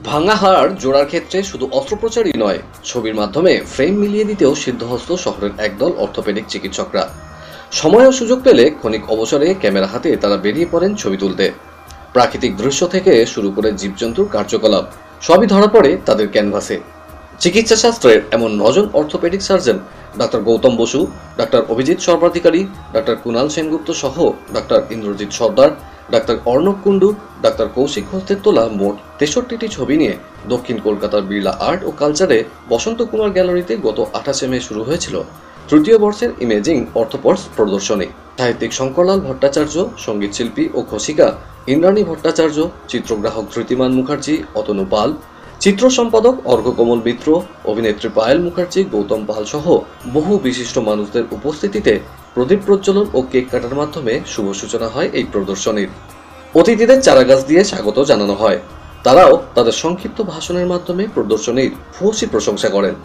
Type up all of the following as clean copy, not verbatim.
ভাঙা হাড় জোড়ার ক্ষেত্রে শুধু অস্ত্রোপচারই নয়, ছবির মাধ্যমে ফ্রেম মিলিয়ে দিতেও সিদ্ধহস্ত শহরের একদল অর্থোপেডিক চিকিৎসকরা। সময় ও সুযোগ পেলে ক্ষণিক অবসরে ক্যামেরা হাতে তারা বেরিয়ে পড়েন ছবি তুলতে। প্রাকৃতিক দৃশ্য থেকে শুরু করে জীবজন্তুর কার্যকলাপ সবই ধরা পড়ে তাদের ক্যানভাসে। চিকিৎসা শাস্ত্রের এমন 9 জন অর্থোপেডিক সার্জন, ডাক্তার গৌতম বসু, ডাক্তার অভিজিৎ সর্বাধিকারী, ডাক্তার কুণাল সেনগুপ্ত সহ ডাক্তার ইন্দ্রজিৎ সর্দার, ডাক্তার অর্ণব কুণ্ডু, ডাক্তার কৌশিক ঘোষের তোলা মোট 63টি ছবি নিয়ে দক্ষিণ কলকাতার বিড়লা আর্ট ও কালচারে বসন্ত কুমার গ্যালারিতে গত 28 মে শুরু হয়েছিল তৃতীয় বর্ষের ইমেজিং অর্থোপডস প্রদর্শনী। সাহিত্যিক শঙ্করলাল ভট্টাচার্য, সঙ্গীত শিল্পী ও ঘোষিকা ইন্দ্রাণী ভট্টাচার্য, চিত্রগ্রাহক ধৃতিমান মুখার্জি, অতনু পাল, চিত্র সম্পাদক অর্ঘ্যকমল মিত্র, অভিনেত্রী পায়েল মুখার্জি, গৌতম পাল সহ বহু বিশিষ্ট মানুষদের উপস্থিতিতে প্রদীপ প্রজ্বলন ও কেক কাটার মাধ্যমে শুভ সূচনা হয় এই প্রদর্শনীর। অতিথিদের চারাগাছ দিয়ে স্বাগত জানানো হয়। তারাও তাদের সংক্ষিপ্ত ভাষণের মাধ্যমে প্রদর্শনীর ভূয়সী প্রশংসা করেন।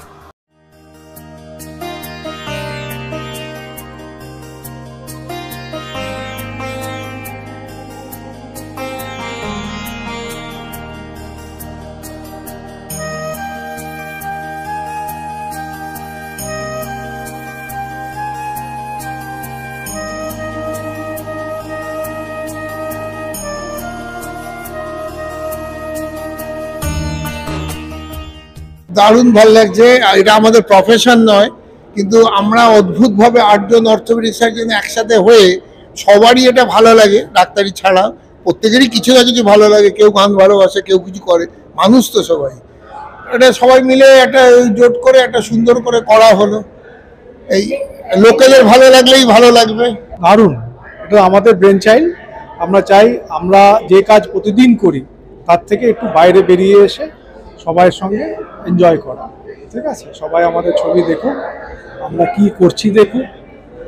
দারুণ ভালো লাগছে। এটা আমাদের প্রফেশন নয়, কিন্তু আমরা অদ্ভুতভাবে 8 জন অর্থোপেডিক সার্জন একসাথে হয়ে সবারই এটা ভালো লাগে। ডাক্তারি ছাড়া প্রত্যেকেরই কিছু না কিছু ভালো লাগে, কেউ গান ভালোবাসে, কেউ কিছু করে, মানুষ তো সবাই। এটা সবাই মিলে একটা জোট করে একটা সুন্দর করে করা হলো। এই লোকেদের ভালো লাগলেই ভালো লাগবে। দারুণ, এটা আমাদের ব্রেন চাইল্ড। আমরা চাই আমরা যে কাজ প্রতিদিন করি তার থেকে একটু বাইরে বেরিয়ে এসে সবাইয়ের সঙ্গে এনজয় করা। ঠিক আছে, সবাই আমাদের ছবি দেখুক, আমরা কি করছি দেখুক,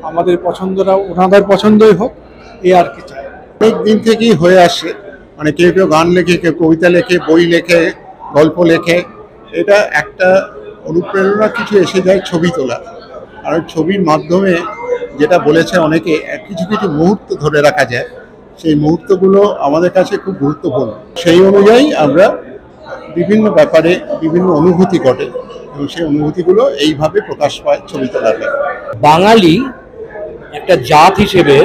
আমাদের পছন্দটা ওনাদের পছন্দই হোক, এই আর কি চাই। অনেক দিন থেকেই হয়ে আসে, মানে কেউ কেউ গান লেখে, কেউ কবিতা লেখে, বই লেখে, গল্প লেখে। এটা একটা অনুপ্রেরণা কিছু এসে যায় ছবি তোলা। আর ছবির মাধ্যমে যেটা বলেছে অনেকে, কিছু কিছু মুহূর্ত ধরে রাখা যায়, সেই মুহূর্তগুলো আমাদের কাছে খুব গুরুত্বপূর্ণ। সেই অনুযায়ী আমরা বিভিন্ন ব্যাপারে বিভিন্ন অনুভূতি ঘটে এবং সেই অনুভূতিগুলো এইভাবে প্রকাশ পায় ছবি তোলাতে। বাঙালি একটা জাত হিসেবে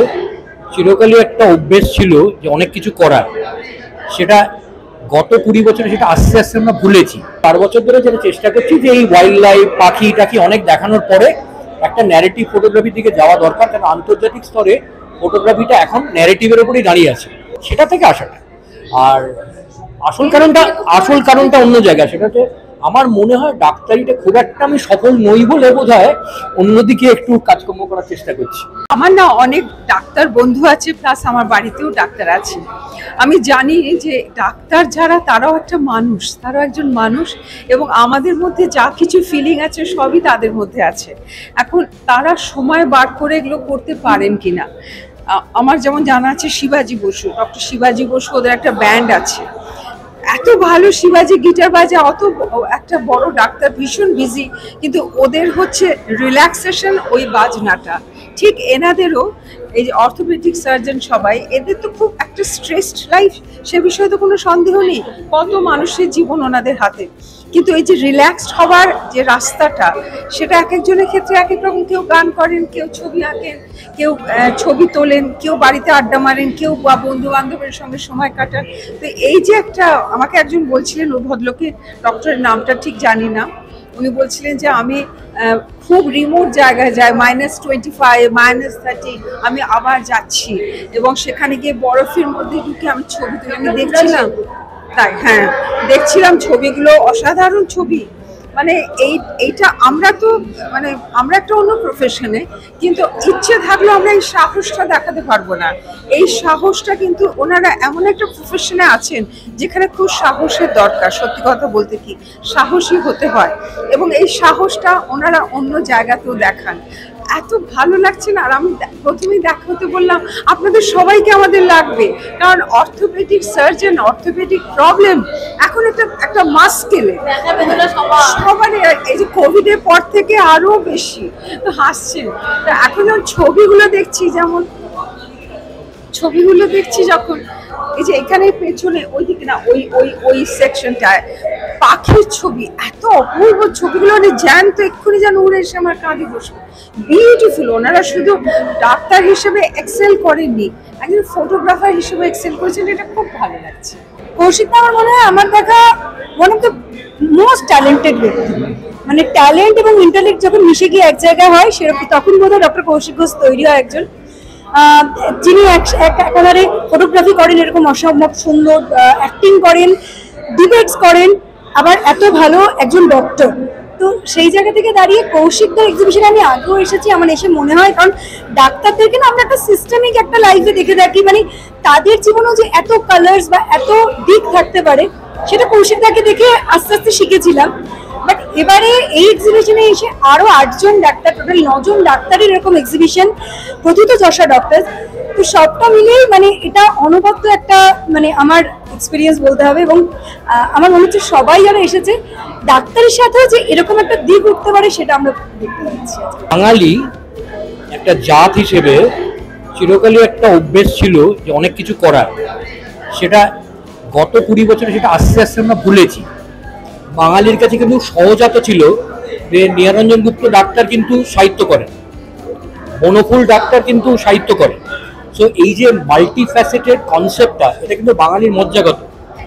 চিরকালই একটা অভ্যেস ছিল যে অনেক কিছু করার, সেটা গত 20 বছরে সেটা আস্তে আস্তে আমরা ভুলেছি। 4 বছর ধরে যেটা চেষ্টা করছি যে এই ওয়াইল্ড লাইফ, পাখি টাখি অনেক দেখানোর পরে একটা ন্যারেটিভ ফটোগ্রাফির দিকে যাওয়া দরকার, কারণ আন্তর্জাতিক স্তরে ফটোগ্রাফিটা এখন ন্যারেটিভের উপরেই দাঁড়িয়ে আছে। সেটা থেকে আসাটা, আর আসল কারণটা অন্য জায়গায়। সেটাতে আমার মনে হয় ডাক্তারিটা খুব একটা আমি সফল নই বলে বোধ হয় অন্যদিকে একটু কাজকর্ম করার চেষ্টা করছি। আমার না অনেক ডাক্তার বন্ধু আছে, প্লাস আমার বাড়িতেও ডাক্তার আছে। আমি জানি যে ডাক্তার যারা, তারাও একটা মানুষ, তারাও একজন মানুষ, এবং আমাদের মধ্যে যা কিছু ফিলিং আছে সবই তাদের মধ্যে আছে। এখন তারা সময় বার করে এগুলো করতে পারেন কিনা। আমার যেমন জানা আছে শিবাজি বসু, ডক্টর শিবাজি বসু, ওদের একটা ব্যান্ড আছে, এত ভালো শিবাজি গিটার বাজে, অত একটা বড় ডাক্তার, ভীষণ বিজি, কিন্তু ওদের হচ্ছে রিল্যাক্সেশন ওই বাজনাটা। ঠিক এনাদেরও এই যে অর্থোপেডিক সার্জন সবাই, এদের তো খুব একটা স্ট্রেসড লাইফ, সে বিষয়ে তো কোনো সন্দেহ নেই, কত মানুষের জীবন ওনাদের হাতে। কিন্তু এই যে রিল্যাক্সড হওয়ার যে রাস্তাটা, সেটা এক একজনের ক্ষেত্রে এক এক রকম। কেউ গান করেন, কেউ ছবি আঁকেন, কেউ ছবি তোলেন, কেউ বাড়িতে আড্ডা মারেন, কেউ বা বন্ধু বান্ধবের সঙ্গে সময় কাটান। তো এই যে একটা, আমাকে একজন বলছিলেন, ওই ভদ্রলোকের ডক্টরের নামটা ঠিক জানি না, উনি বলছিলেন যে আমি খুব রিমোট জায়গায় যাই, -25, -30, আমি আবার যাচ্ছি এবং সেখানে গিয়ে বরফের মধ্যে ঢুকে আমি ছবি তুলে আমি দেখছিলাম। তাই হ্যাঁ, দেখছিলাম ছবিগুলো, অসাধারণ ছবি। মানে এইটা আমরা তো, মানে আমরা একটা অন্য প্রফেশনে, কিন্তু ইচ্ছে থাকলেও আমরা এই সাহসটা দেখাতে পারবো না। এই সাহসটা কিন্তু ওনারা এমন একটা প্রফেশনে আছেন যেখানে খুব সাহসের দরকার। সত্যি কথা বলতে কি, সাহসী হতে হয়, এবং এই সাহসটা ওনারা অন্য জায়গাতেও দেখান। এত ভালো লাগছে না। আর আমি প্রথমেই দেখাতে বললাম আপনাদের সবাইকে আমাদের লাগবে, কারণ অর্থোপেডিক সার্জন, অর্থোপেডিক প্রবলেম এখন একটা মাস স্কেলে সবারই। এই যে কোভিডের পর থেকে আরো বেশি তো হাসছেন। তো এখন যখন ছবিগুলো দেখছি, যখন এই যে এখানে পেছনে ওই দিকে না ওই ওই ওই সেকশনটায় পাখির ছবি, এত অপূর্ব ছবিগুলো, মানে জ্যান্ত এক্ষুনি যেন উড়ে এসে আমার কাঁধে বসবে। বিউটিফুল। ওনারা শুধু ডাক্তার হিসেবে এক্সেল করেননি, একজন ফটোগ্রাফার হিসেবে এক্সেল করেছেন, এটা খুব ভালো লাগছে। কৌশিক আমার মনে হয় আমার দেখা one of the most talented ব্যক্তি, মানে ট্যালেন্ট এবং ইন্টেলেক্ট যখন মিশে গিয়ে এক জায়গায় হয় সেরকম তখন বোধহয় ডক্টর কৌশিক ঘোষ তৈরি হয় একজন যিনি একেবারে ফটোগ্রাফি করেন, এরকম অসম্ভব সুন্দর অ্যাক্টিং করেন, ডিবেটস করেন, আবার এত ভালো একজন ডক্টর। তো সেই জায়গা থেকে দাঁড়িয়ে কৌশিকদের এক্সিবিশনে আমি আগেও এসেছি, আমার এসে মনে হয়, কারণ ডাক্তারদেরকে না আমরা একটা সিস্টেমিক একটা লাইফে দেখে থাকি, মানে তাদের জীবনেও যে এত কালার্স বা এত দিক থাকতে পারে সেটা কৌশিকদাকে দেখে আস্তে আস্তে শিখেছিলাম। বাট এবারে এই এক্সিবিশনে এসে আরো 8 জন ডাক্তার, টোটাল 9 জন ডাক্তারের এরকম এক্সিবিশন, প্রথিত যশা ডক্টর, তো সবটা মিলেই মানে এটা অনবদ্য একটা মানে আমার এক্সপিরিয়েন্স বলতে হবে। এবং আমার মনে হচ্ছে সবাই যারা এসেছে ডাক্তারের সাথেও যে এরকম একটা দিক উঠতে পারে সেটা আমরা দেখতে পাচ্ছি। বাঙালি একটা জাত হিসেবে চিরকালই একটা অভ্যেস ছিল যে অনেক কিছু করার, সেটা গত 20 বছরে সেটা আস্তে আস্তে আমরা ভুলেছি। বাঙালির কাছে কিন্তু সহজাত ছিল যে নিরঞ্জন গুপ্ত ডাক্তার কিন্তু সাহিত্য করেন, বনফুল ডাক্তার কিন্তু সাহিত্য করেন। সো এই যে মাল্টি ফ্যাসেটেড কনসেপ্টটা, এটা কিন্তু বাঙালির মজ্জাগত,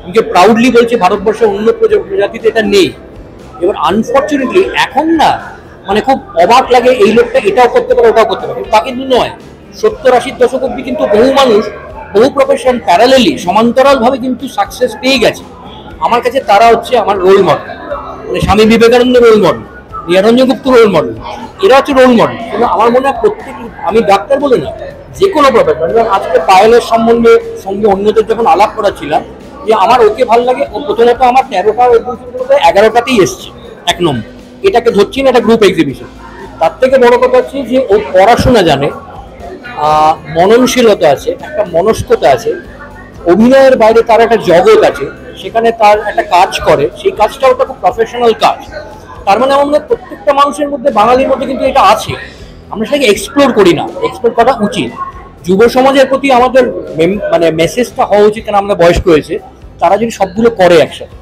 কিন্তু প্রাউডলি বলছে ভারতবর্ষের অন্য প্রজাতিতে এটা নেই। এবার আনফর্চুনেটলি এখন না মানে খুব অবাক লাগে, এই লোকটা এটাও করতে পারে ওটাও করতে পারে, তা কিন্তু নয়। 70-80 দশক অব্দি কিন্তু বহু মানুষ বহু প্রফেশন প্যারালেলি সমান্তরালভাবে কিন্তু সাকসেস পেয়ে গেছে। আমার কাছে তারা হচ্ছে আমার রোল মডেল, মানে স্বামী বিবেকানন্দ রোল মডেল, নিরঞ্জন গুপ্ত রোল মডেল, এরা হচ্ছে রোল মডেল। কিন্তু আমার মনে হয় প্রত্যেকটি, আমি ডাক্তার বলে না, যে কোনো প্রফেশন, আজকে পায়েলের সঙ্গে অন্যদের যখন আলাপ করাছিলাম যে আমার ওকে ভালো লাগে, ও প্রথমত আমার 13টা 11টাতেই এসছে 1 নম্বর, এটাকে ধরছি না, এটা গ্রুপ এক্সিবিশন। তার থেকে বড় কথা হচ্ছে যে ও পড়াশোনা জানে, মননশীলতা আছে, একটা মনস্কতা আছে, অভিনয়ের বাইরে তার একটা জগৎ আছে, সেখানে তার একটা কাজ করে, সেই কাজটাও একটা খুব প্রফেশনাল কাজ। তার মানে আমাদের প্রত্যেকটা মানুষের মধ্যে, বাঙালির মধ্যে কিন্তু এটা আছে, আমরা সেটাকে এক্সপ্লোর করি না, এক্সপ্লোর করা উচিত। যুব সমাজের প্রতি আমাদের মানে মেসেজটা হওয়া উচিত, কেন আমরা বয়স্ক হয়েছে, তারা যদি সবগুলো করে একসাথে।